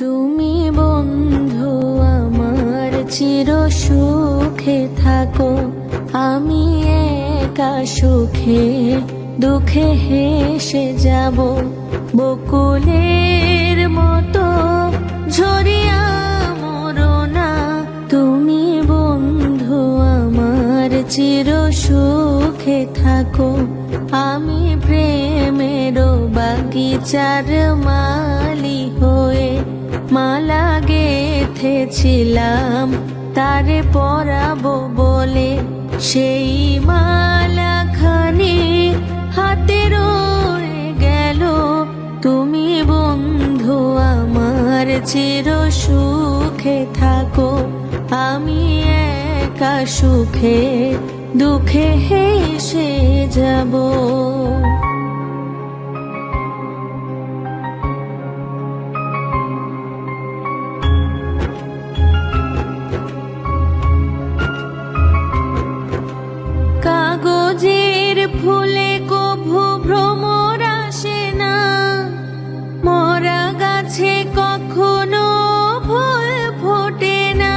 তুমি বন্ধু আমার চির সুখে থাকো, আমি একা সুখে দুঃখে হেসে যাব। বকুলের মতো ঝরিয়া মরো না, তুমি বন্ধু আমার চির সুখে থাকো। আমি প্রেমের বাগিচার মালি হয়ে মালা গেথেছিলাম তারে পরাবো বলে, সেই মালাখানি হাতে রয়ে গেল। তুমি বন্ধু আমার চির সুখে থাকো, আমি একা সুখে দুঃখে হেসে যাব। কাগজের ফুলে কভু ভ্রমর আসে না, মরা গাছে কখনো ফুল ফোটে না।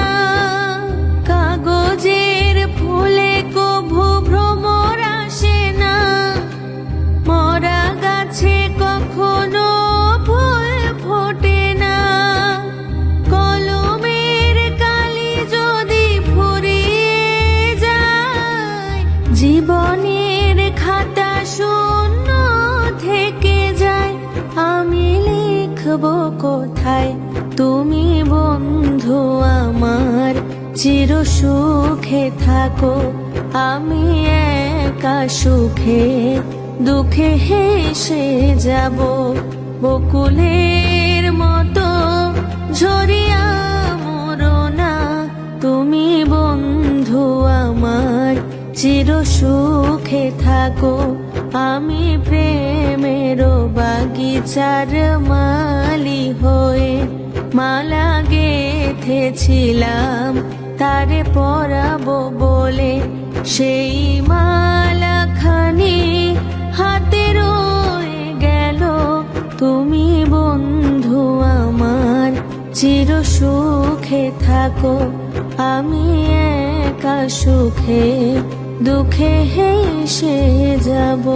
কাগজের ফুলে কভু ভ্রমর আসে না, মরা গাছে কখনো ফুল ফোটে না। কলমের কালি যদি ফুরিয়ে যায়, জীবনের খাতা শূন্য থেকে যায়। আমি লিখব কোথায়, তুমি বন্ধু আমার চির সুখে থাকো। আমি একা সুখে দুঃখে হেসে যাব। বকুলের মতো ঝরিয়া মরো না, তুমি বন্ধু আমার চির সুখে থাকো। আমি প্রেমের বাগিচার মালি হয়ে মালা গেথেছিলাম তারে পরাবো বলে, সেই মালাখানি হাতে রয়ে গেল। তুমি বন্ধু আমার চির সুখে থাকো, আমি একা সুখে দুঃখে হেসে যাব।